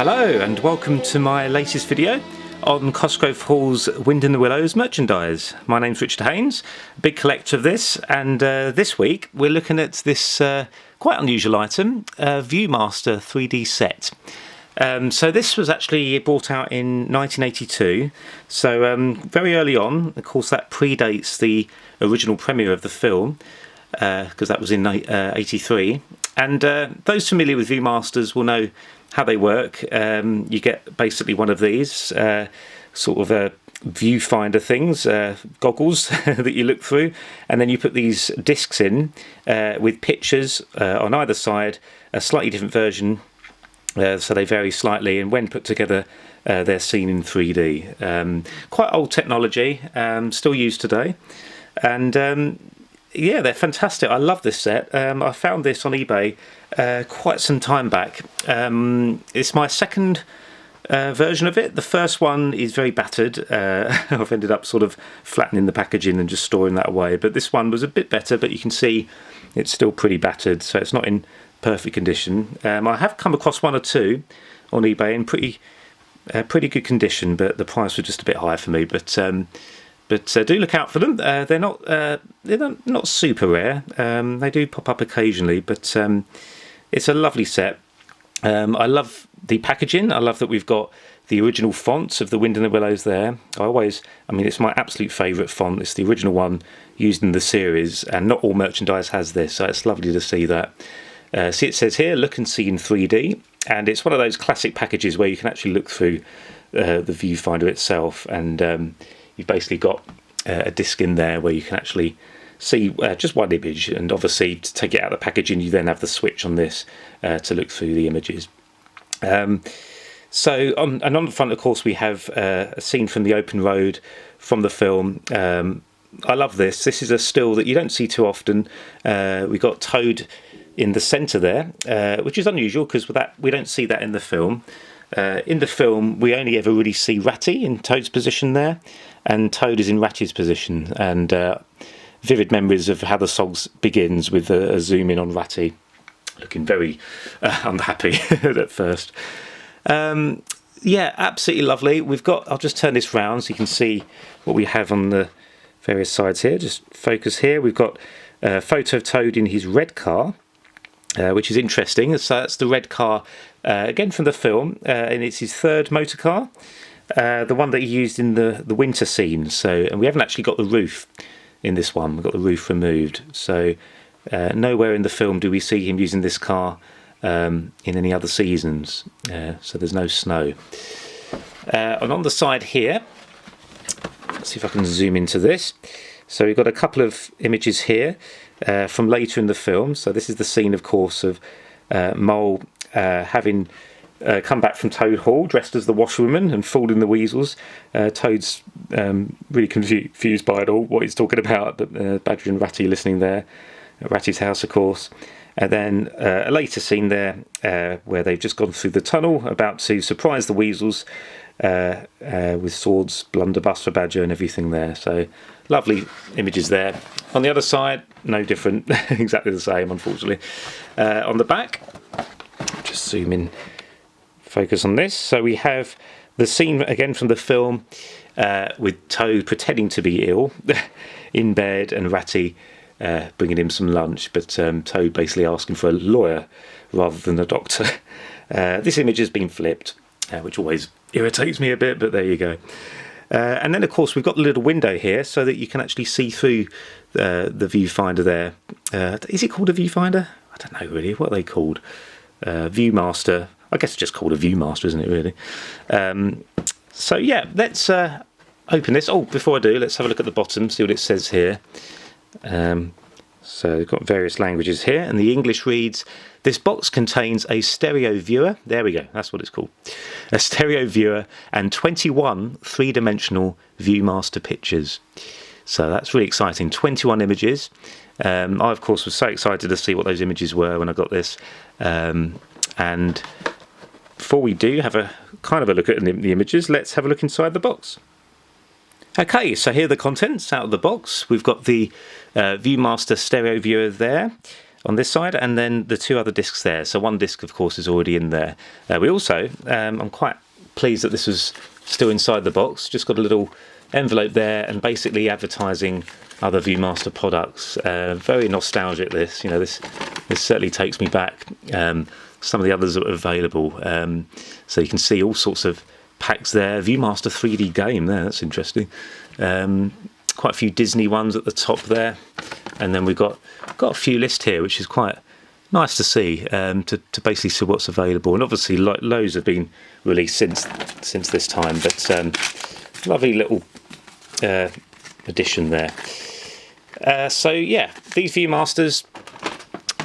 Hello and welcome to my latest video on Cosgrove Hall's Wind in the Willows merchandise. My name's Richard Haynes, a big collector of this, and this week we're looking at this quite unusual item, ViewMaster 3D set. So this was actually brought out in 1982, so very early on. Of course that predates the original premiere of the film, because that was in 83, and those familiar with ViewMasters will know how they work. You get basically one of these sort of viewfinder things, goggles that you look through, and then you put these discs in with pictures on either side, a slightly different version, so they vary slightly, and when put together they're seen in 3D. Quite old technology, still used today, and yeah, they're fantastic. I love this set. I found this on eBay quite some time back. It's my second version of it. The first one is very battered. I've ended up sort of flattening the packaging and just storing that away. But this one was a bit better, but you can see it's still pretty battered, so it's not in perfect condition. I have come across one or two on eBay in pretty good condition, but the price was just a bit high for me. But do look out for them. They're not super rare. They do pop up occasionally, but it's a lovely set. I love the packaging. I love that we've got the original fonts of the Wind in the Willows there. I mean, it's my absolute favourite font. It's the original one used in the series, and not all merchandise has this, so it's lovely to see that. See, it says here, look and see in 3D, and it's one of those classic packages where you can actually look through the viewfinder itself, and you've basically got a disc in there where you can actually see just one image, and obviously to take it out of the packaging you then have the switch on this to look through the images. So on the front, of course, we have a scene from the open road from the film. I love this. This is a still that you don't see too often. We got Toad in the centre there, which is unusual because we don't see that in the film. In the film, we only ever really see Ratty in Toad's position there, and Toad is in Ratty's position. And vivid memories of how the song begins with a zoom in on Ratty, looking very unhappy at first. Yeah, absolutely lovely. I'll just turn this round so you can see what we have on the various sides here. Just focus here. We've got a photo of Toad in his red car, which is interesting. So that's the red car, again from the film, and it's his third motor car, the one that he used in the winter scene. And we haven't actually got the roof in this one. We've got the roof removed, so nowhere in the film do we see him using this car in any other seasons, so there's no snow. And on the side here, let's see if I can zoom into this. So we've got a couple of images here from later in the film. So this is the scene, of course, of Mole having come back from Toad Hall dressed as the washerwoman and fooled in the weasels. Toad's really confused by it all, what he's talking about, but Badger and Ratty listening there at Ratty's house, of course. And then a later scene there where they've just gone through the tunnel, about to surprise the weasels with swords, blunderbuss for Badger and everything there. So lovely images there. On the other side, no different, exactly the same, unfortunately. On the back, just zoom in, focus on this. So we have the scene again from the film with Toad pretending to be ill in bed, and Ratty bringing him some lunch, but Toad basically asking for a lawyer rather than a doctor. This image has been flipped, which always irritates me a bit, but there you go. And then, of course, we've got the little window here so that you can actually see through the viewfinder there. Is it called a viewfinder? I don't know really. What are they called? ViewMaster. I guess it's just called a ViewMaster, isn't it, really? So, yeah, let's open this. Oh, before I do, let's have a look at the bottom, see what it says here. So we've got various languages here, and the English reads, "This box contains a stereo viewer." There we go, that's what it's called. A stereo viewer and 21 three-dimensional ViewMaster pictures. So that's really exciting. 21 images. I, of course, was so excited to see what those images were when I got this. And before we do have a kind of a look at the images, let's have a look inside the box. Okay, so here are the contents out of the box. We've got the ViewMaster stereo viewer there. on this side, and then the 2 other discs there. So 1 disc, of course, is already in there. We also, I'm quite pleased that this was still inside the box. Just got a little envelope there, and basically advertising other ViewMaster products. Very nostalgic. This, you know, this certainly takes me back. Some of the others that are available. So you can see all sorts of packs there. ViewMaster 3D game there. That's interesting. Quite a few Disney ones at the top there, and then we've got a few lists here, which is quite nice to see, to basically see what's available. And obviously loads have been released since this time, but lovely little addition there. So yeah, these ViewMasters,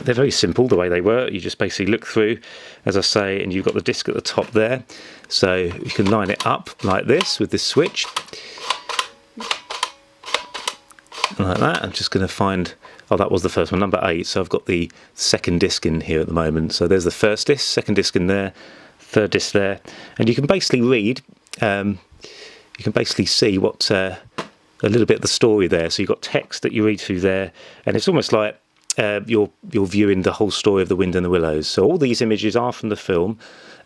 they're very simple the way they work. You just basically look through, as I say, and you've got the disc at the top there, so you can line it up like this with this switch. Like that. I'm just going to find, oh, that was the first one, number 8. So I've got the second disc in here at the moment. So there's the first disc, second disc in there, third disc there, and you can basically read. You can basically see what a little bit of the story there. So you've got text that you read through there, and it's almost like you're viewing the whole story of The Wind and the Willows. So all these images are from the film.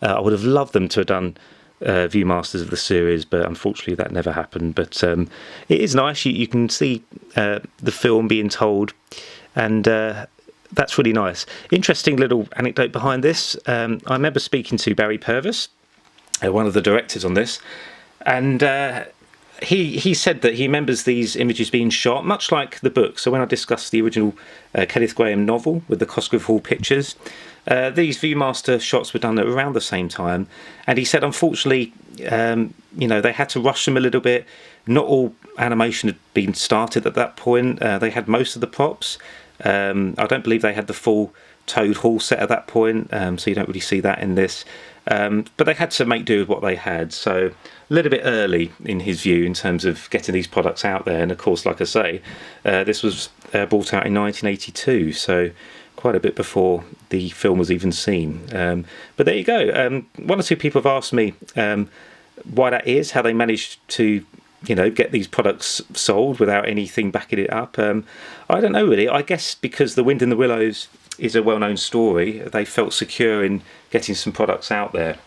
I would have loved them to have done ViewMasters of the series, but unfortunately that never happened. But it is nice. You can see the film being told, and that's really nice. Interesting little anecdote behind this. I remember speaking to Barry Purvis, one of the directors on this, and he said that he remembers these images being shot much like the book. So when I discussed the original Kenneth Grahame novel with the Cosgrove Hall pictures, these ViewMaster shots were done at around the same time, and he said unfortunately you know, they had to rush them a little bit. Not all animation had been started at that point. They had most of the props. I don't believe they had the full Toad Hall set at that point, so you don't really see that in this, but they had to make do with what they had. So a little bit early in his view in terms of getting these products out there. And of course, like I say, this was brought out in 1982, so quite a bit before the film was even seen. But there you go. 1 or 2 people have asked me why that is, how they managed to, you know, get these products sold without anything backing it up. I don't know really. I guess because The Wind and the Willows is a well-known story, they felt secure in getting some products out there,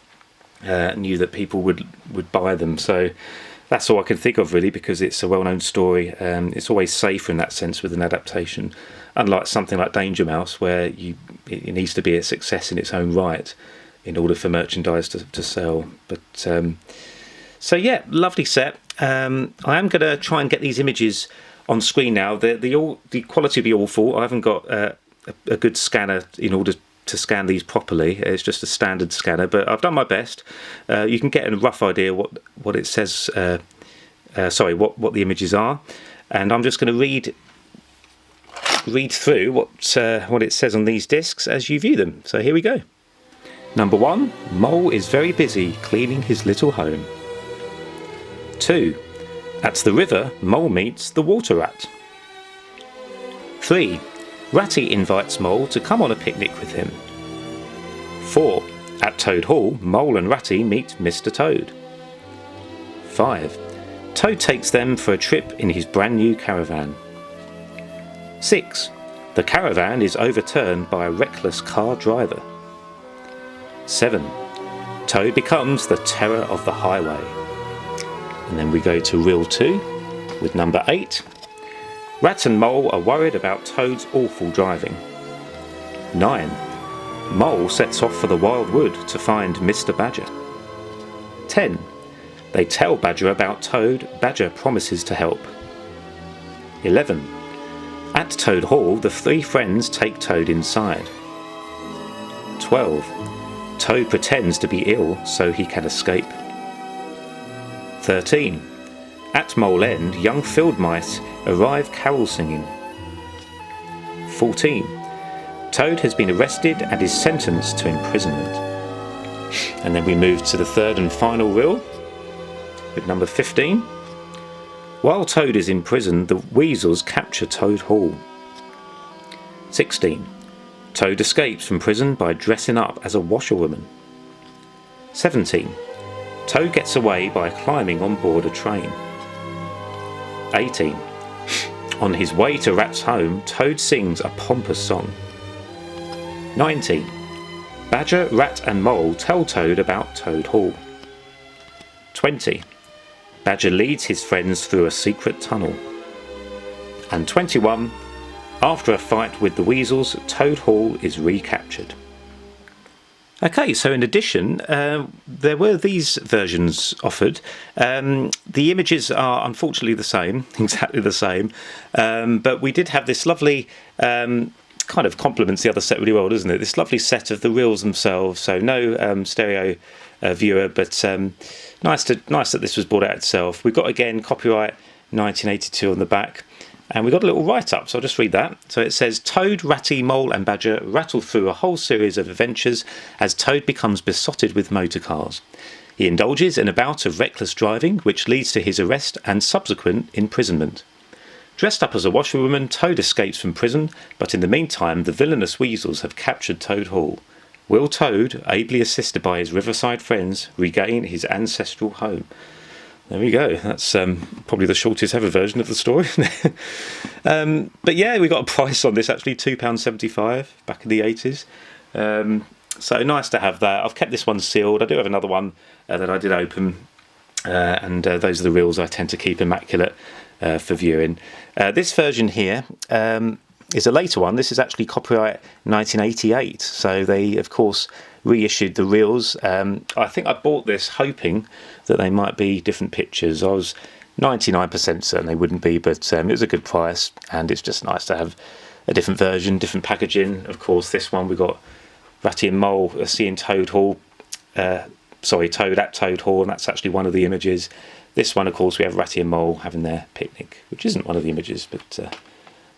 knew that people would buy them. So that's all I can think of really, because it's a well-known story. It's always safer in that sense with an adaptation, unlike something like Danger Mouse, where it needs to be a success in its own right in order for merchandise to sell. But so yeah, lovely set. I am going to try and get these images on screen now. The quality will be awful. I haven't got a good scanner in order to scan these properly. It's just a standard scanner, but I've done my best. You can get a rough idea what it says. What the images are, and I'm just going to read through what it says on these discs as you view them. So here we go. Number 1, Mole is very busy cleaning his little home. 2, at the river, Mole meets the water rat. 3, Ratty invites Mole to come on a picnic with him. 4, at Toad Hall, Mole and Ratty meet Mr. Toad. 5, Toad takes them for a trip in his brand new caravan. 6, the caravan is overturned by a reckless car driver. 7, Toad becomes the terror of the highway. And then we go to reel 2 with number 8. Rat and Mole are worried about Toad's awful driving. 9, Mole sets off for the wild wood to find Mr. Badger. 10, they tell Badger about Toad. Badger promises to help. 11, at Toad Hall, the 3 friends take Toad inside. 12, Toad pretends to be ill so he can escape. 13, at Mole End, young field mice arrive carol singing. 14, Toad has been arrested and is sentenced to imprisonment. And then we move to the third and final reel with number 15. While Toad is in prison, the weasels capture Toad Hall. 16, Toad escapes from prison by dressing up as a washerwoman. 17, Toad gets away by climbing on board a train. 18, on his way to Rat's home, Toad sings a pompous song. 19. Badger, Rat and Mole tell Toad about Toad Hall. 20. Badger leads his friends through a secret tunnel. And 21. After a fight with the Weasels, Toad Hall is recaptured. Okay, so in addition, there were these versions offered. The images are unfortunately the same, exactly the same, but we did have this lovely, kind of complements the other set really well, doesn't it? This lovely set of the reels themselves, so no stereo viewer, but nice that this was brought out itself. We've got, again, copyright 1982 on the back. And we've got a little write-up, so I'll just read that. So it says, Toad, Ratty, Mole and Badger rattle through a whole series of adventures as Toad becomes besotted with motor cars. He indulges in a bout of reckless driving, which leads to his arrest and subsequent imprisonment. Dressed up as a washerwoman, Toad escapes from prison, but in the meantime the villainous Weasels have captured Toad Hall. Will Toad, ably assisted by his riverside friends, regain his ancestral home? There we go. That's probably the shortest ever version of the story. But yeah, we got a price on this actually, £2.75 back in the 80s. So nice to have that. I've kept this one sealed. I do have another one that I did open, and those are the reels I tend to keep immaculate for viewing. This version here is a later one. This is actually copyright 1988. So they, of course, reissued the reels. I think I bought this hoping that they might be different pictures. I was 99% certain they wouldn't be, but it was a good price, and it's just nice to have a different version, different packaging. Of course, this one we got Ratty and Mole seeing Toad Hall, Toad at Toad Hall, and that's actually one of the images. This one, of course, we have Ratty and Mole having their picnic, which isn't one of the images, but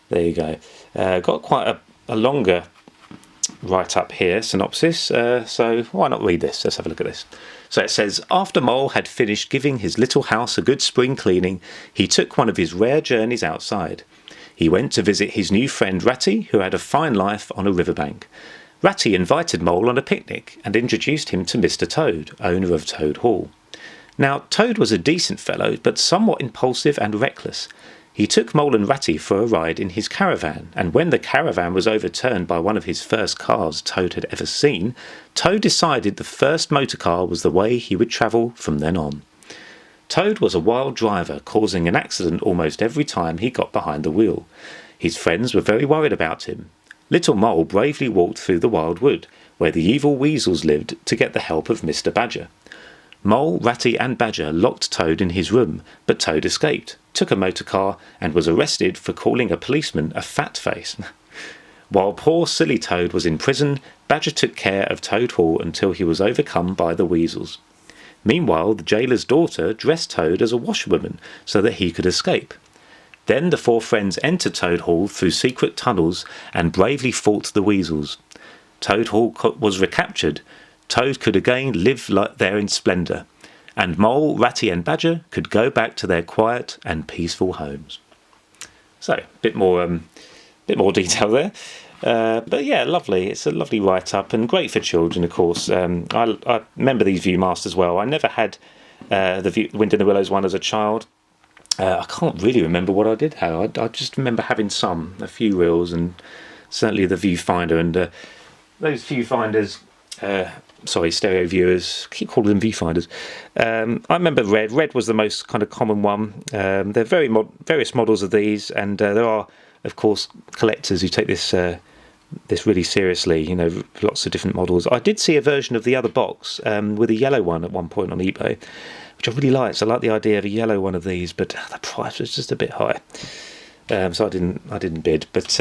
there you go. Got quite a longer write-up here, synopsis, so why not read this? Let's have a look at this. So it says, after Mole had finished giving his little house a good spring cleaning, he took one of his rare journeys outside. He went to visit his new friend Ratty, who had a fine life on a riverbank. Ratty invited Mole on a picnic and introduced him to Mr. Toad, owner of Toad Hall. Now, Toad was a decent fellow, but somewhat impulsive and reckless. He took Mole and Ratty for a ride in his caravan, and when the caravan was overturned by one of his first cars Toad had ever seen, Toad decided the first motor car was the way he would travel from then on. Toad was a wild driver, causing an accident almost every time he got behind the wheel. His friends were very worried about him. Little Mole bravely walked through the wild wood, where the evil Weasels lived, to get the help of Mr. Badger. Mole, Ratty and Badger locked Toad in his room, but Toad escaped, took a motor car, and was arrested for calling a policeman a fat face. While poor silly Toad was in prison, Badger took care of Toad Hall until he was overcome by the Weasels. Meanwhile, the jailer's daughter dressed Toad as a washerwoman so that he could escape. Then the four friends entered Toad Hall through secret tunnels and bravely fought the Weasels. Toad Hall was recaptured. Toad could again live there in splendour, and Mole, Ratty and Badger could go back to their quiet and peaceful homes. So, a bit more detail there. But yeah, lovely. It's a lovely write-up and great for children, of course. I remember these ViewMasters well. I never had the Wind in the Willows one as a child. I can't really remember what I did have. I just remember having a few reels, and certainly the viewfinder. And those viewfinders, stereo viewers, I keep calling them viewfinders. I remember Red. Red was the most kind of common one. There are various models of these, and there are, of course, collectors who take this really seriously. You know, lots of different models. I did see a version of the other box with a yellow one at one point on eBay, which I really liked. I like the idea of a yellow one of these, but the price was just a bit high. So I didn't bid, but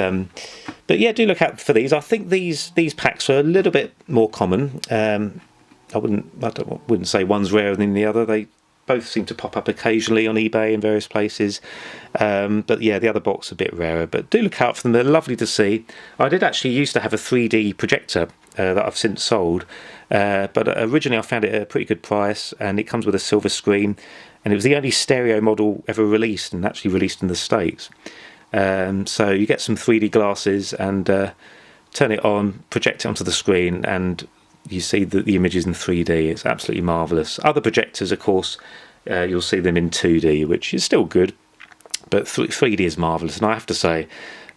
yeah, do look out for these. I think these packs are a little bit more common. I wouldn't say one's rarer than the other. They both seem to pop up occasionally on eBay in various places. But yeah, the other box a bit rarer. But do look out for them. They're lovely to see. I did actually used to have a 3D projector that I've since sold, but originally I found it at a pretty good price, and it comes with a silver screen. And it was the only stereo model ever released, and actually released in the States. So you get some 3D glasses and turn it on, project it onto the screen, and you see the images in 3D. It's absolutely marvellous. Other projectors, of course, you'll see them in 2D, which is still good, but 3D is marvellous. And I have to say,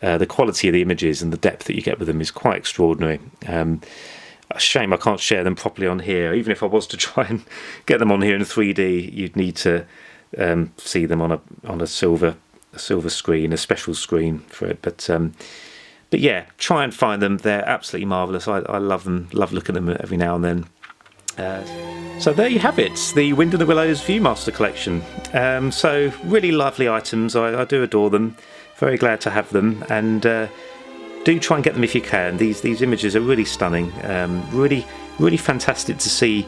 the quality of the images and the depth that you get with them is quite extraordinary. A shame I can't share them properly on here. Even if I was to try and get them on here in 3D, you'd need to see them on a silver screen, a special screen for it. But yeah, try and find them. They're absolutely marvellous. I love them. Love looking at them every now and then. So there you have it, the Wind in the Willows ViewMaster collection. So really lovely items. I do adore them. Very glad to have them, and do try and get them if you can. These images are really stunning. Really fantastic to see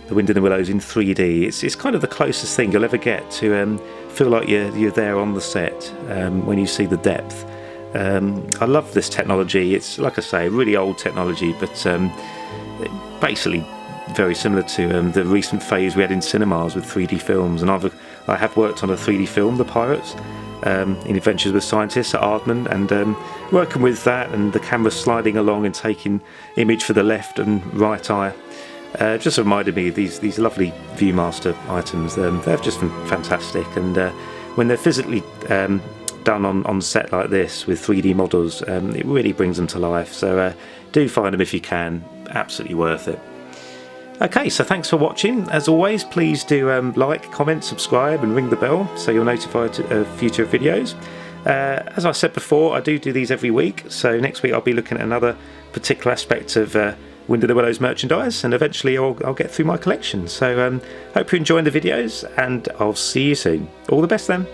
the Wind in the Willows in 3D. It's kind of the closest thing you'll ever get to feel like you're there on the set when you see the depth. I love this technology. It's, like I say, really old technology, but basically very similar to the recent phase we had in cinemas with 3D films. And I have worked on a 3D film, The Pirates, in Adventures with Scientists at Aardman, and working with that and the camera sliding along and taking image for the left and right eye just reminded me of these lovely ViewMaster items. They're just fantastic, and when they're physically done on set like this with 3D models, it really brings them to life. So do find them if you can. Absolutely worth it. Okay, so thanks for watching. As always, please do like, comment, subscribe and ring the bell so you're notified of future videos. As I said before, I do these every week, so next week I'll be looking at another particular aspect of Wind in the Willows merchandise, and eventually I'll get through my collection. So hope you're enjoying the videos, and I'll see you soon. All the best then.